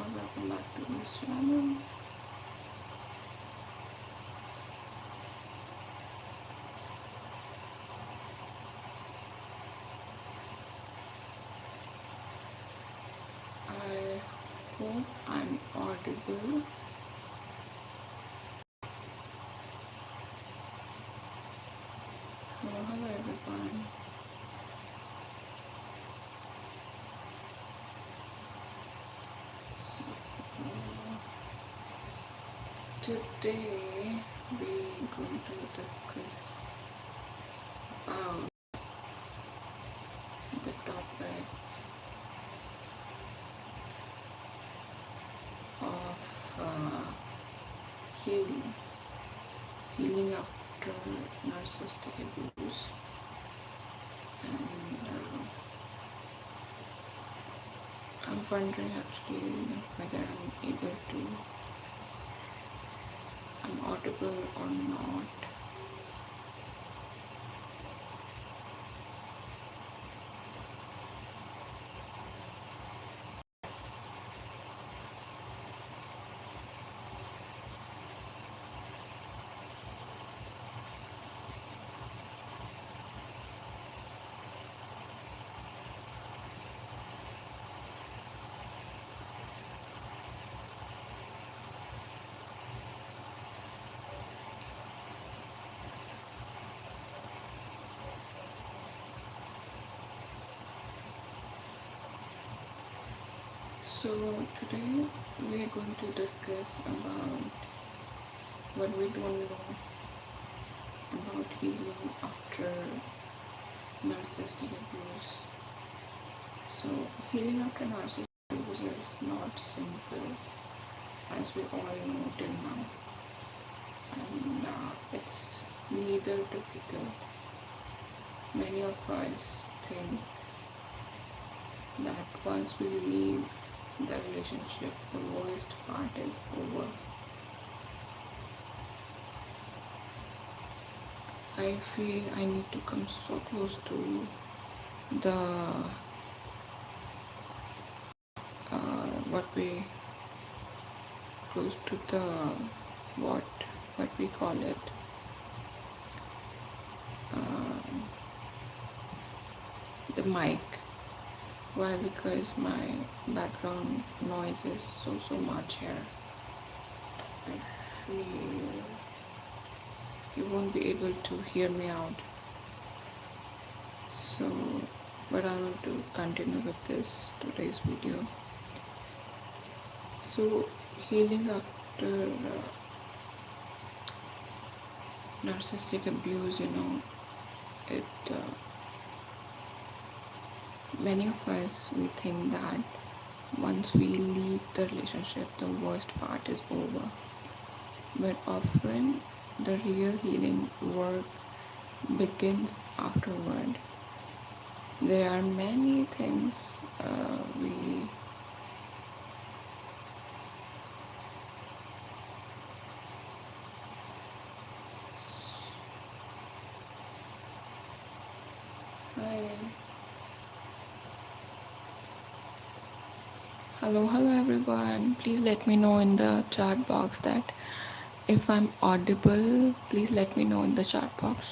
or welcome back to this channel. I hope I'm audible. Hello everyone. So, today we're going to discuss about the topic of healing after narcissistic abuse, and I'm wondering actually whether I'm audible or not. So today we are going to discuss about what we don't know about healing after narcissistic abuse. So healing after narcissistic abuse is not simple, as we all know till now, and it's neither difficult. Many of us think that once we leave the relationship, the worst part is over. I feel I need to come so close to the what we call it, the mic. Why? Because my background noise is so much here. I feel you won't be able to hear me out. So, but I want to continue with today's video. So, healing after narcissistic abuse, it many of us, we think that once we leave the relationship, the worst part is over. But often the real healing work begins afterward. There are many things Hello everyone. Please let me know in the chat box that if I'm audible. Please let me know in the chat box.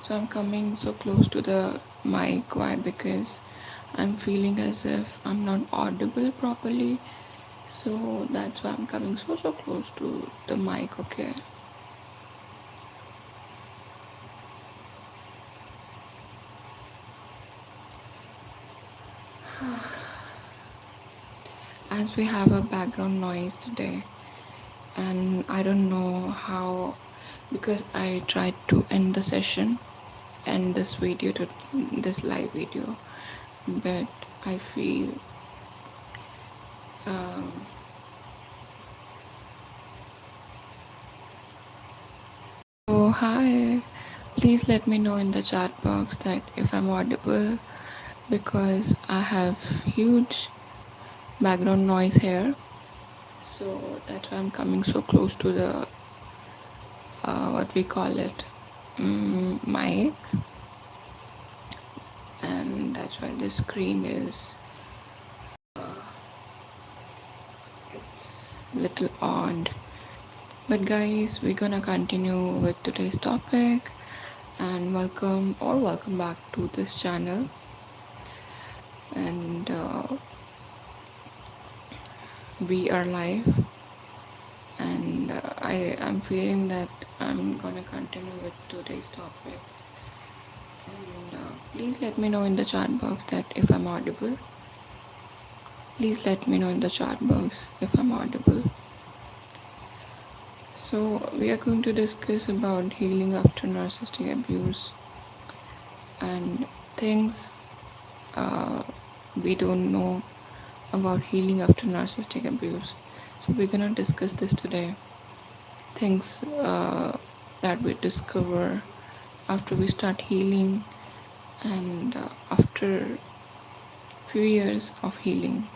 So I'm coming so close to the mic. Why? Because I'm feeling as if I'm not audible properly. So that's why I'm coming so close to the mic, okay? As we have a background noise today, and I don't know how, because I tried to end the session and this live video, but I feel so hi, please let me know in the chat box that if I'm audible, because I have huge background noise here, so that's why I'm coming so close to the what we call it, mic, and that's why the screen is it's little odd. But guys, we're gonna continue with today's topic, and welcome back to this channel. And we are live, and I'm feeling that I'm gonna continue with today's topic. And please let me know in the chat box that if I'm audible. Please let me know in the chat box if I'm audible. So we are going to discuss about healing after narcissistic abuse and things we don't know about healing after narcissistic abuse. So we're gonna discuss this today. Things that we discover after we start healing and after few years of healing.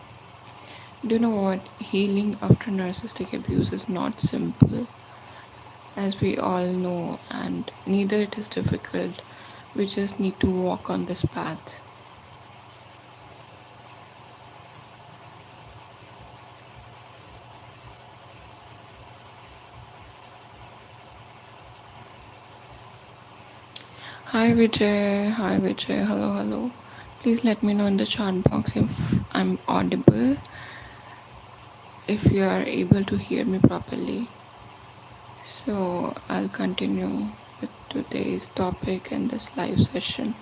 Do you know what? Healing after narcissistic abuse is not simple, as we all know, and neither it is difficult. We just need to walk on this path. Hi Vijay, hello. Please let me know in the chat box if I'm audible, if you are able to hear me properly. So I'll continue with today's topic in this live session.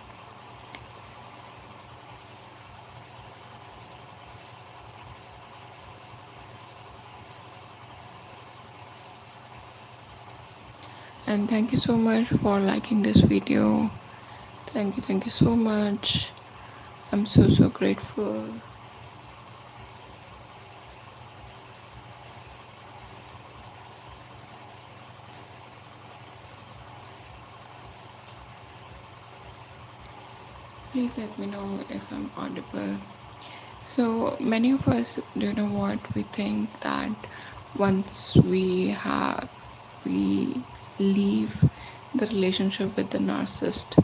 And thank you so much for liking this video. Thank you so much. I'm so grateful. Please let me know if I'm audible. So many of us, do you know what, we think that once we leave the relationship with the narcissist,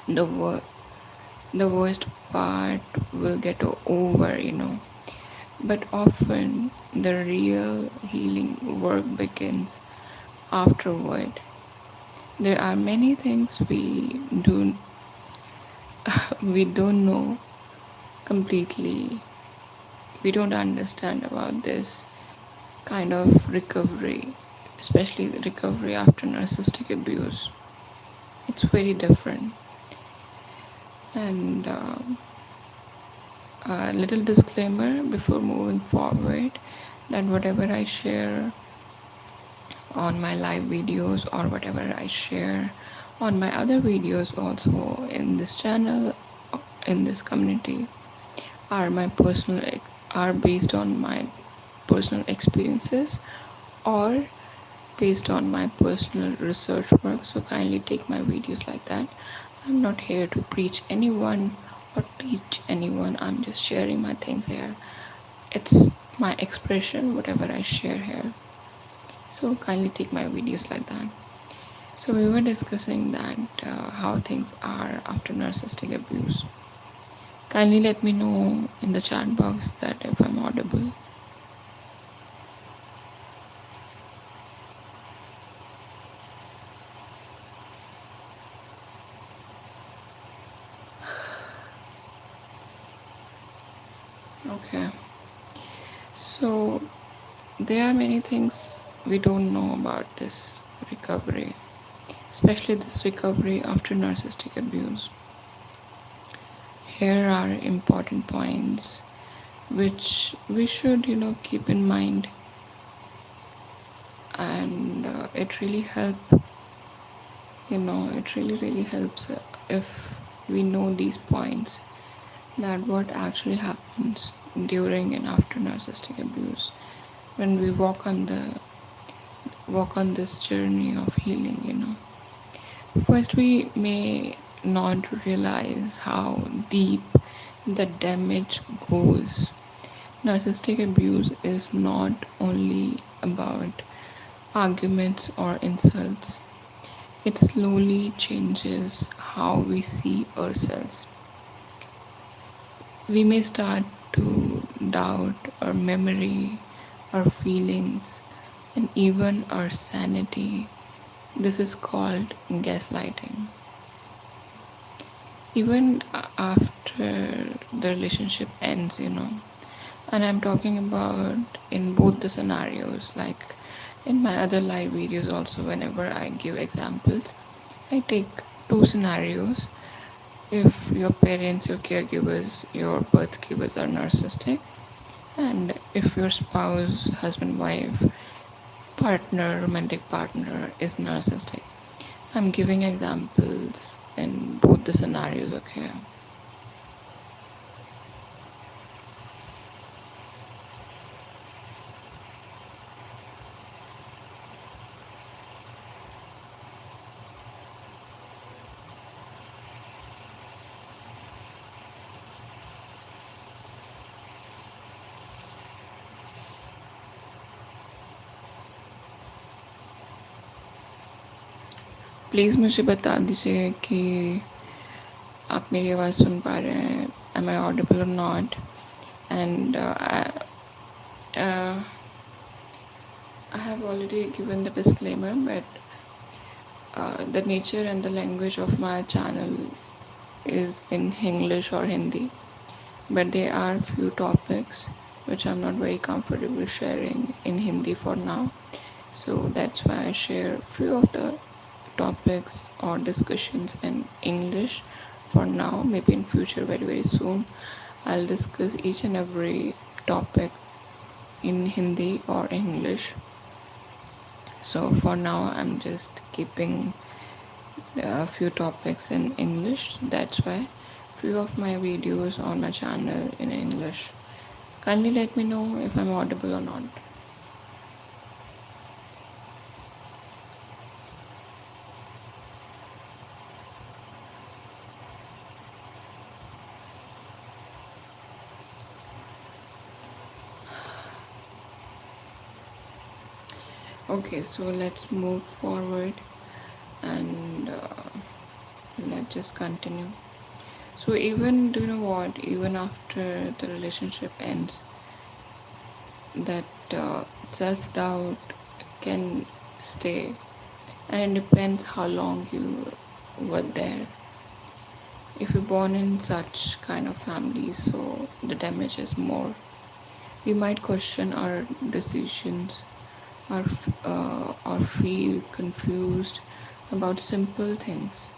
the worst part will get over. But often the real healing work begins afterward. There are many things we don't know completely. We don't understand about this kind of recovery, especially the recovery after narcissistic abuse. It's very different. And a little disclaimer before moving forward, that whatever I share on my live videos or whatever I share on my other videos also in this channel, in this community, are based on my personal experiences or based on my personal research work. So kindly take my videos like that. I'm not here to preach anyone or teach anyone. I'm just sharing my things here. It's my expression, whatever I share here. So kindly take my videos like that. So we were discussing that how things are after narcissistic abuse. Kindly let me know in the chat box that if I'm audible. Okay. So there are many things we don't know about this recovery, especially this recovery after narcissistic abuse. Here are important points which we should keep in mind, and it really really helps if we know these points, that what actually happens during and after narcissistic abuse when we walk on this journey of healing. First, we may not realize how deep the damage goes. Narcissistic abuse is not only about arguments or insults. it slowly changes how we see ourselves. We may start to doubt our memory, our feelings, and even our sanity. This is called gaslighting. Even after the relationship ends, and I'm talking about in both the scenarios, like in my other live videos, also, whenever I give examples, I take two scenarios. If your parents, your caregivers, your birth givers are narcissistic, and if your spouse, husband, wife, partner, romantic partner is narcissistic. I'm giving examples in both the scenarios, okay? Please मुझे बता दीजिए कि आप मेरी आवाज़ सुन पा रहे हैं, am I audible or not? And I have already given the disclaimer, but the nature and the language of my channel is in English or Hindi, but there are few topics which I'm not very comfortable sharing in Hindi for now. So that's why I share few of the topics or discussions in English for now. Maybe in future, very very soon, I'll discuss each and every topic in Hindi or English. So for now, I'm just keeping a few topics in English. That's why few of my videos on my channel in English. Kindly let me know if I'm audible or not. Okay, so let's move forward and let's just continue. So even, do you know what, even after the relationship ends, that self-doubt can stay, and it depends how long you were there. If you're born in such kind of family, so the damage is more. We might question our decisions, or feel confused about simple things.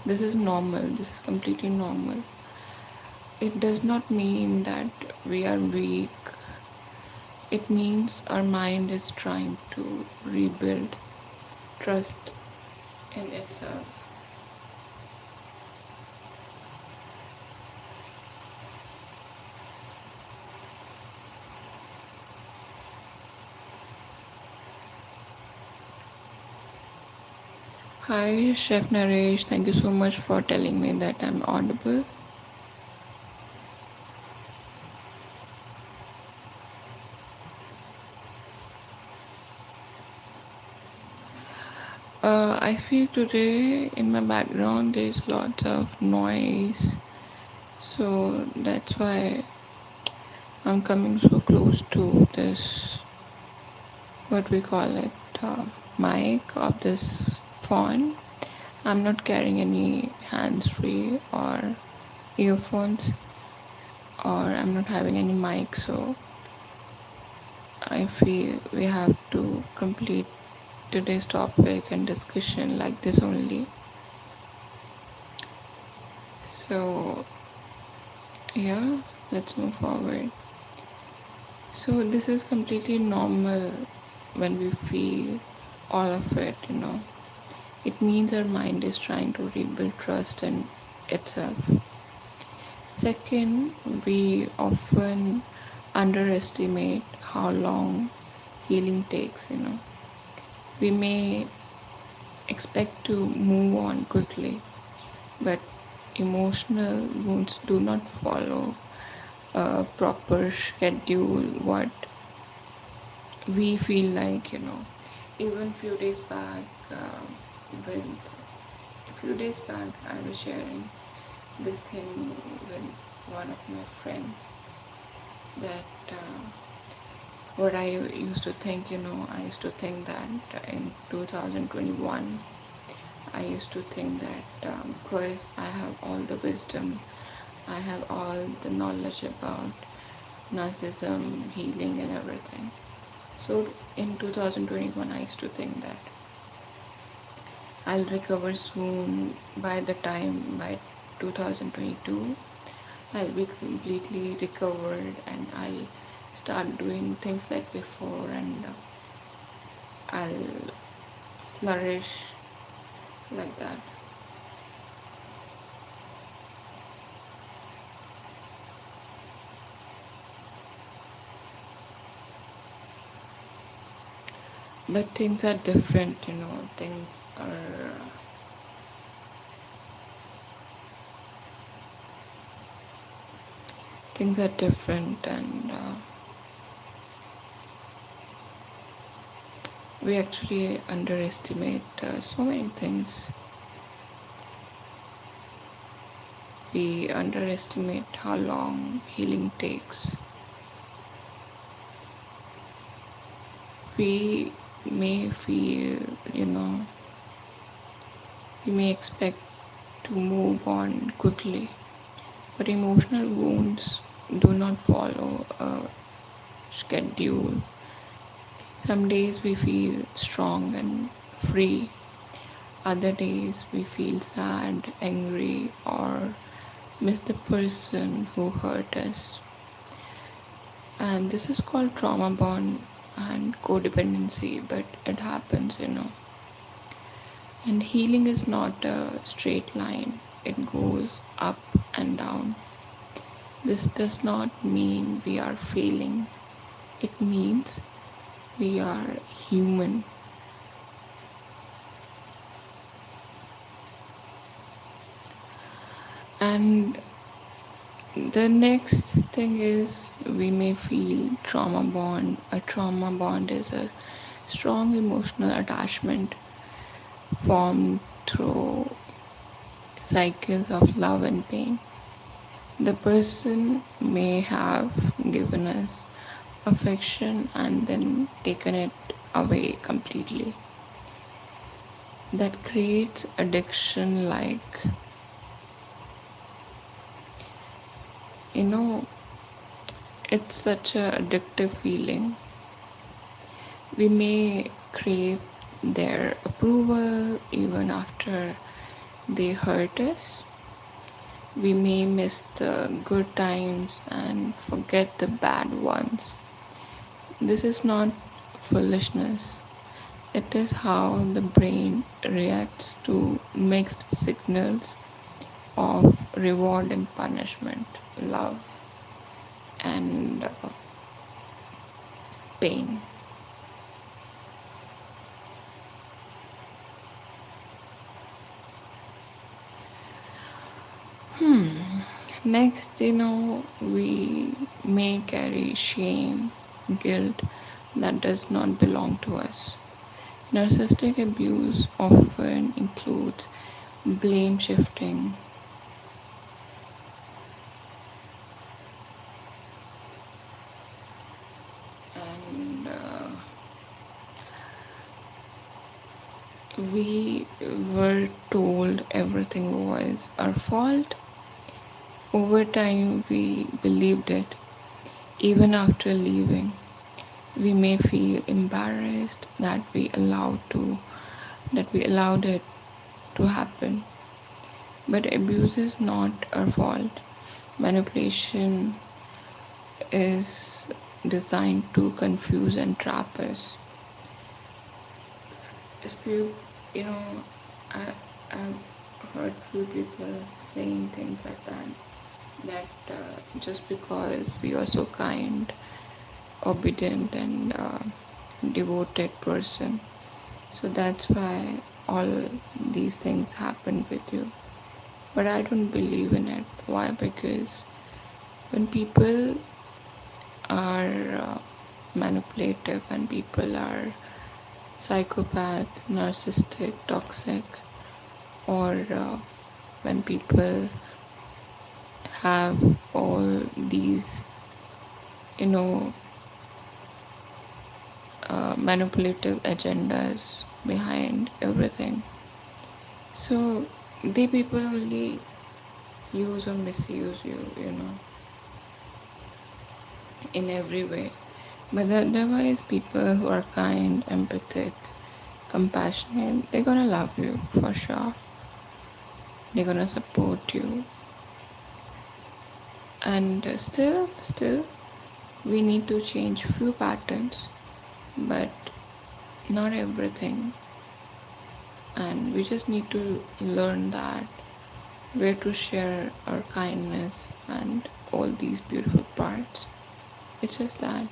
This is normal, this is completely normal. It does not mean that we are weak, it means our mind is trying to rebuild trust in itself. Hi, Chef Naresh. Thank you so much for telling me that I'm audible. I feel today in my background there's lots of noise, so that's why I'm coming so close to this, what we call it, mic of this phone. I'm not carrying any hands free or earphones, or I'm not having any mic, so I feel we have to complete today's topic and discussion like this only. So, yeah, let's move forward. So, this is completely normal when we feel all of it. It means our mind is trying to rebuild trust in itself. Second, we often underestimate how long healing takes. We may expect to move on quickly, but emotional wounds do not follow a proper schedule what we feel like. Even few days back, with a few days back, I was sharing this thing with one of my friends that what I used to think, I used to think that in 2021, I used to think that because I have all the wisdom, I have all the knowledge about narcissism, healing, and everything. So in 2021, I used to think that I'll recover soon. By 2022, I'll be completely recovered and I'll start doing things like before, and I'll flourish like that. But things are different, are things are different, and we actually underestimate so many things. We underestimate how long healing takes. We may feel, we may expect to move on quickly, but emotional wounds do not follow a schedule. Some days we feel strong and free, other days we feel sad, angry, or miss the person who hurt us. And this is called trauma bond and codependency, but it happens. And healing is not a straight line, it goes up and down. This does not mean we are failing, it means we are human. And the next thing is we may feel trauma bond. A trauma bond is a strong emotional attachment formed through cycles of love and pain. The person may have given us affection and then taken it away completely. That creates addiction, like, it's such a addictive feeling. We may crave their approval even after they hurt us. We may miss the good times and forget the bad ones. This is not foolishness. It is how the brain reacts to mixed signals of reward and punishment, love and pain. Next, we may carry shame, guilt that does not belong to us. Narcissistic abuse often includes blame shifting, and we were told everything was our fault. Over time, we believed it. Even after leaving, we may feel embarrassed that we allowed it to happen. But abuse is not our fault. Manipulation is designed to confuse and trap us. If I, I've heard few people saying things like that just because you are so kind, obedient, and devoted person, so that's why all these things happen with you. But I don't believe in it. Why? Because when people are manipulative and people are psychopath, narcissistic, toxic, or when people have all these, you know, manipulative agendas behind everything. So they people only use or misuse you, in every way. But otherwise, people who are kind, empathic, compassionate, they're gonna love you for sure. They're gonna support you. And still, we need to change few patterns, but not everything. And we just need to learn that where to share our kindness and all these beautiful parts. It's just that.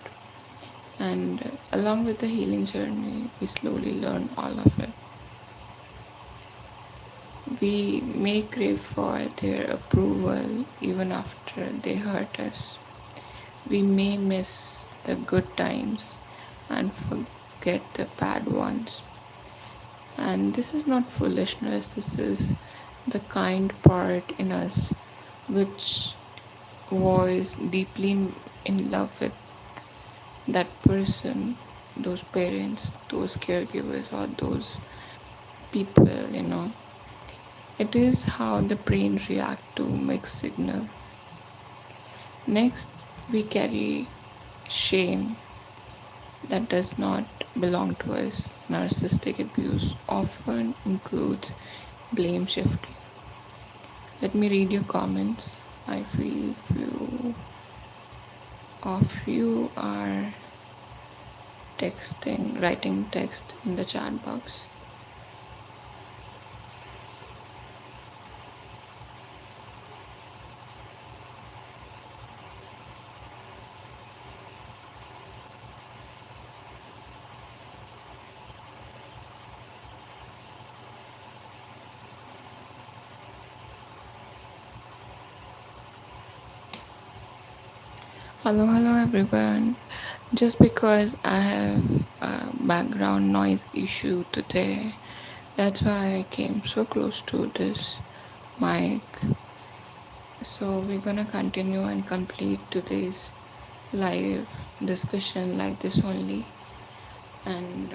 And along with the healing journey, we slowly learn all of it. We may crave for their approval even after they hurt us. We may miss the good times and forget the bad ones. And this is not foolishness, this is the kind part in us which was deeply in love with that person, those parents, those caregivers, or those people. It is how the brain reacts to mixed signal. Next, we carry shame that does not belong to us. Narcissistic abuse often includes blame shifting. Let me read your comments. I feel few of you are writing text in the chat box. Hello everyone. Just because I have a background noise issue today, that's why I came so close to this mic. So we're gonna continue and complete today's live discussion like this only. And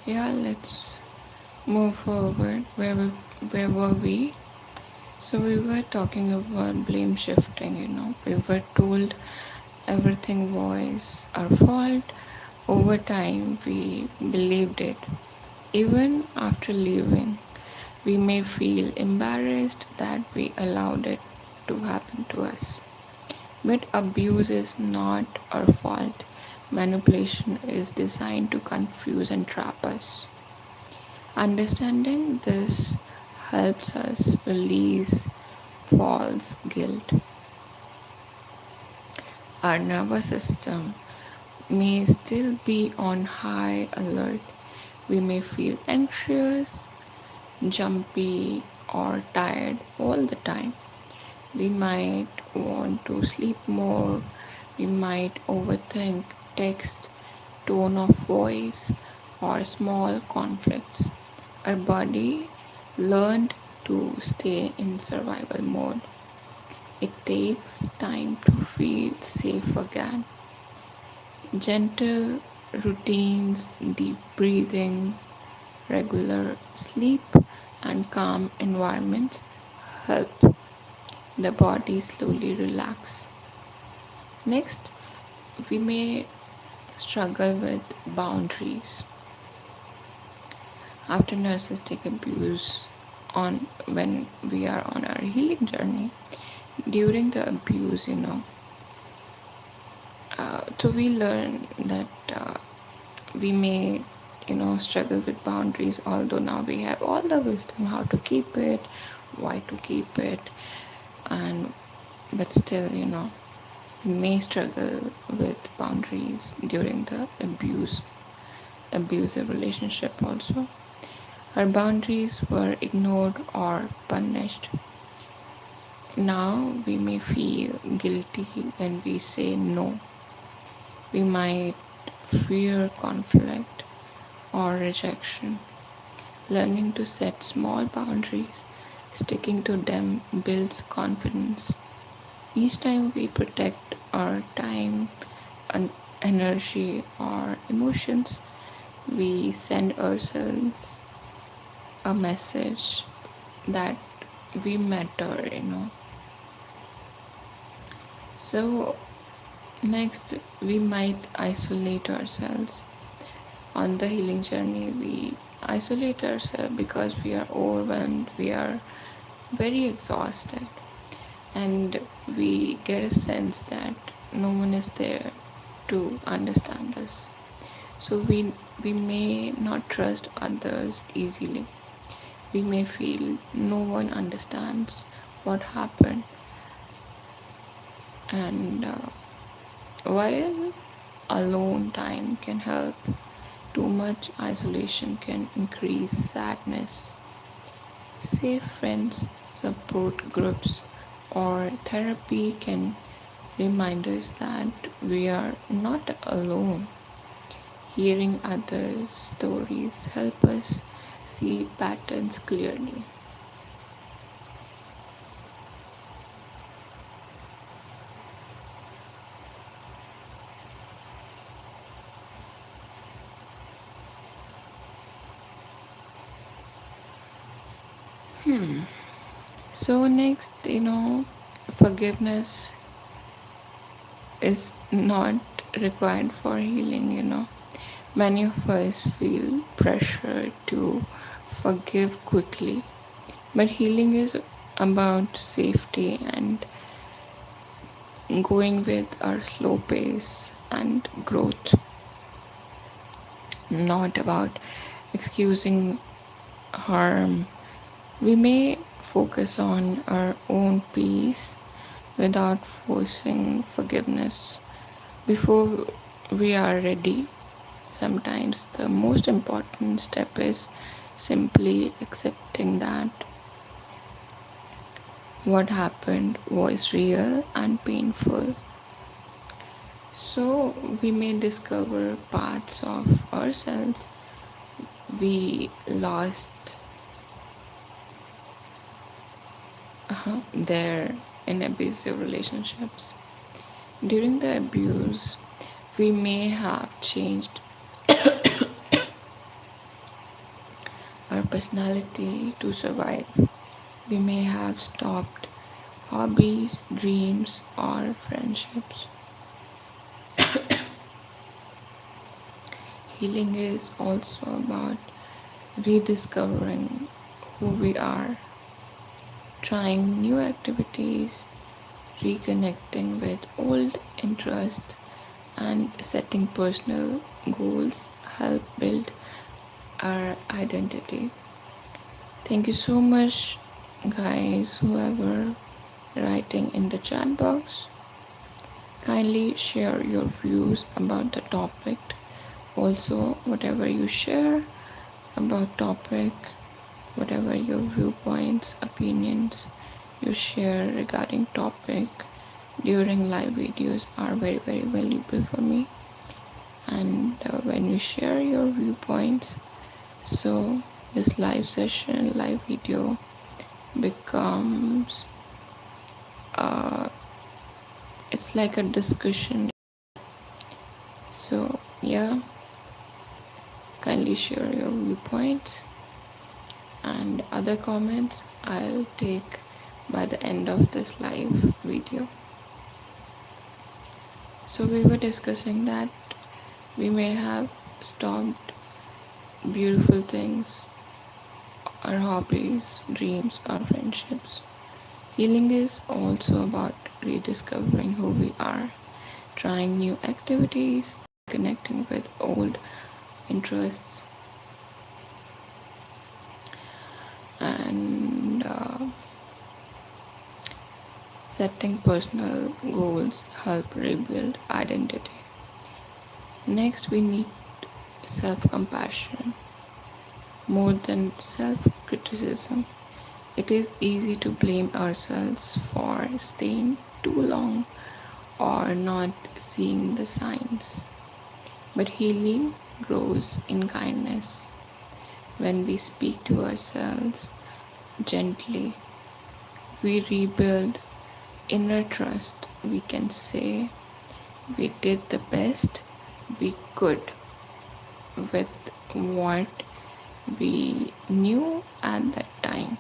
yeah, let's move forward. Where were we? So we were talking about blame shifting. We were told everything was our fault. Over time, we believed it. Even after leaving, we may feel embarrassed that we allowed it to happen to us. But abuse is not our fault. Manipulation is designed to confuse and trap us. Understanding this helps us release false guilt. Our nervous system may still be on high alert. We may feel anxious, jumpy, or tired all the time. We might want to sleep more. We might overthink text, tone of voice, or small conflicts. Our body learned to stay in survival mode. It takes time to feel safe again. Gentle routines, deep breathing, regular sleep, and calm environments help the body slowly relax. Next, we may struggle with boundaries. After narcissistic abuse, on when we are on our healing journey, during the abuse, so we learn that we may struggle with boundaries, although now we have all the wisdom how to keep it, why to keep it, and but still we may struggle with boundaries during the abusive relationship also. Our boundaries were ignored or punished. Now we may feel guilty when we say no. We might fear conflict or rejection. Learning to set small boundaries, sticking to them builds confidence. Each time we protect our time and energy or emotions, we send ourselves a message that we matter. So, next, we might isolate ourselves. On the healing journey, we isolate ourselves because we are overwhelmed, we are very exhausted, and we get a sense that no one is there to understand us. So we may not trust others easily. We may feel no one understands what happened, and while alone time can help, too much isolation can increase sadness. Safe friends, support groups, or therapy can remind us that we are not alone. Hearing others' stories help us see patterns clearly. So next, forgiveness is not required for healing. Many of us feel pressure to forgive quickly, but healing is about safety and going with our slow pace and growth, not about excusing harm. We may focus on our own peace without forcing forgiveness before we are ready. Sometimes the most important step is simply accepting that what happened was real and painful. So we may discover parts of ourselves we lost there in abusive relationships. During the abuse, we may have changed our personality to survive. We may have stopped hobbies, dreams, or friendships. Healing is also about rediscovering who we are, trying new activities, reconnecting with old interests, and setting personal goals help build our identity. Thank you so much, guys, whoever writing in the chat box. Kindly share your views about the topic. Also, whatever you share about topic, whatever your viewpoints, opinions you share regarding topic during live videos are very very valuable for me. And when you share your viewpoints, so this live session, live video becomes it's like a discussion. So yeah, kindly share your viewpoints, and other comments I'll take by the end of this live video. So we were discussing that we may have stopped beautiful things, our hobbies, dreams, our friendships. Healing is also about rediscovering who we are, trying new activities, connecting with old interests, and setting personal goals help rebuild identity. Next, we need self compassion more than self criticism. It is easy to blame ourselves for staying too long or not seeing the signs. But healing grows in kindness. When we speak to ourselves gently, we rebuild inner trust. We can say we did the best we could with what we knew at that time.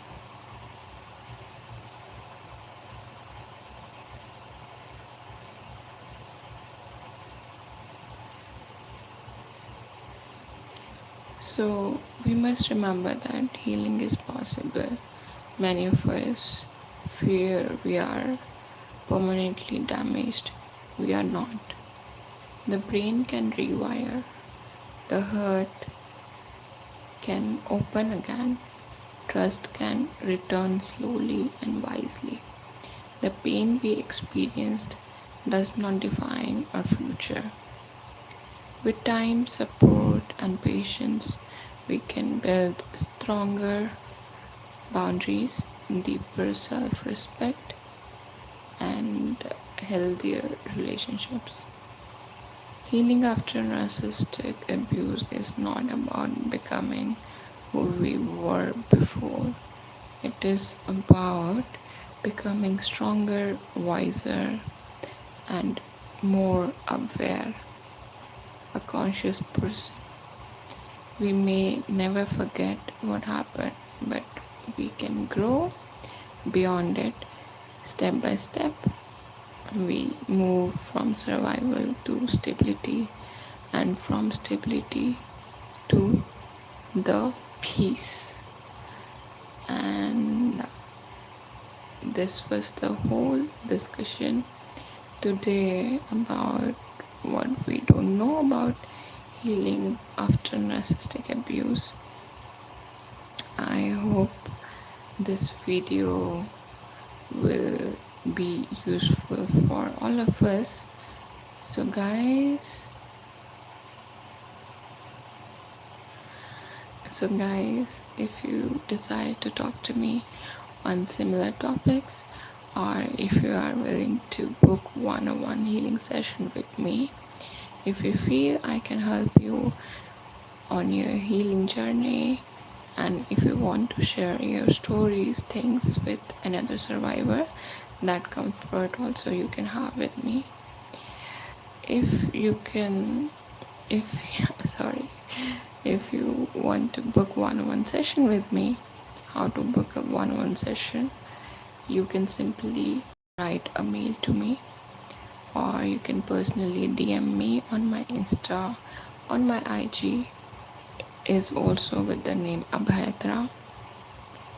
So we must remember that healing is possible. Many of us fear we are permanently damaged. We are not. The brain can rewire, the heart can open again, trust can return slowly and wisely. The pain we experienced does not define our future. With time, support, and patience, we can build stronger boundaries, deeper self respect, and healthier relationships. Healing after narcissistic abuse is not about becoming who we were before, it is about becoming stronger, wiser, and more aware, a conscious person. We may never forget what happened, but we can grow beyond it step by step. We move from survival to stability, and from stability to the peace. And this was the whole discussion today about what we don't know about healing after narcissistic abuse. I hope this video will be useful for all of us. So guys, if you decide to talk to me on similar topics, or if you are willing to book one-on-one healing session with me, if you feel I can help you on your healing journey, and if you want to share your stories, things with another survivor, that comfort also you can have with me. If you can, if sorry, if you want to book one-on-one session with me, how to book a one-on-one session, you can simply write a mail to me, or you can personally DM me on my Insta. On my IG is also with the name AbhayaTra.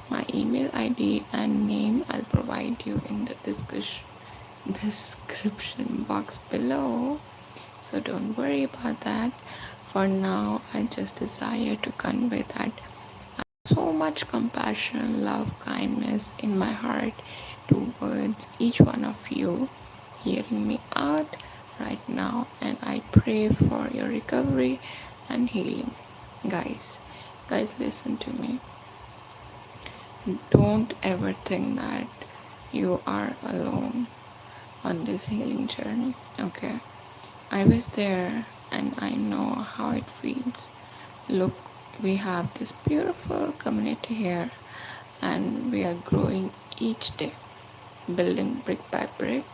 My email ID and name I'll provide you in the description box below, so don't worry about that. For now, I just desire to convey that I have so much compassion, love, kindness in my heart towards each one of you hearing me out right now, and I pray for your recovery and healing. Guys, listen to me. Don't ever think that you are alone on this healing journey, okay? I was there and I know how it feels. Look, we have this beautiful community here, and we are growing each day, building brick by brick.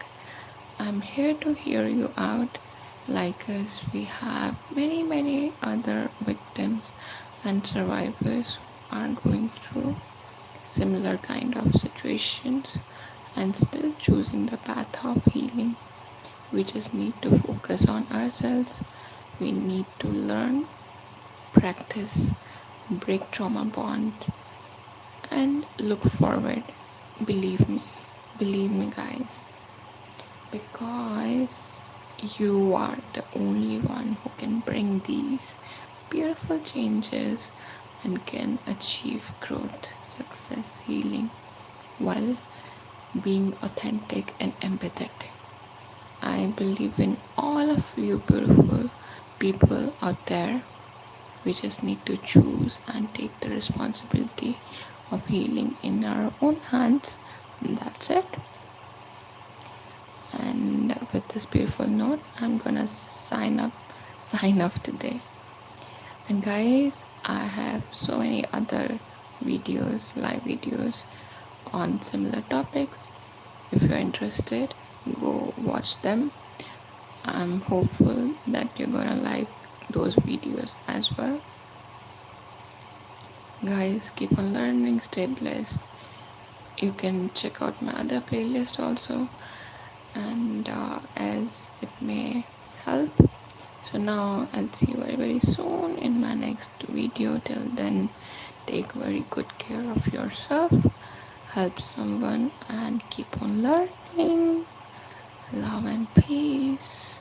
I'm here to hear you out. Like us, we have many other victims and survivors who are going through similar kind of situations and still choosing the path of healing. We just need to focus on ourselves. We need to learn, practice, break trauma bond, and look forward. Believe me guys, because you are the only one who can bring these beautiful changes and can achieve growth, success, healing while being authentic and empathetic. I believe in all of you beautiful people out there. We just need to choose and take the responsibility of healing in our own hands. That's it. And with this beautiful note, I'm gonna sign off today. And guys, I have so many other videos, live videos on similar topics. If you're interested, go watch them. I'm hopeful that you're gonna like those videos as well. Guys, keep on learning, stay blessed. You can check out my other playlist also, and as it may help. So now I'll see you very very soon in my next video. Till then, take very good care of yourself, help someone, and keep on learning. Love and peace.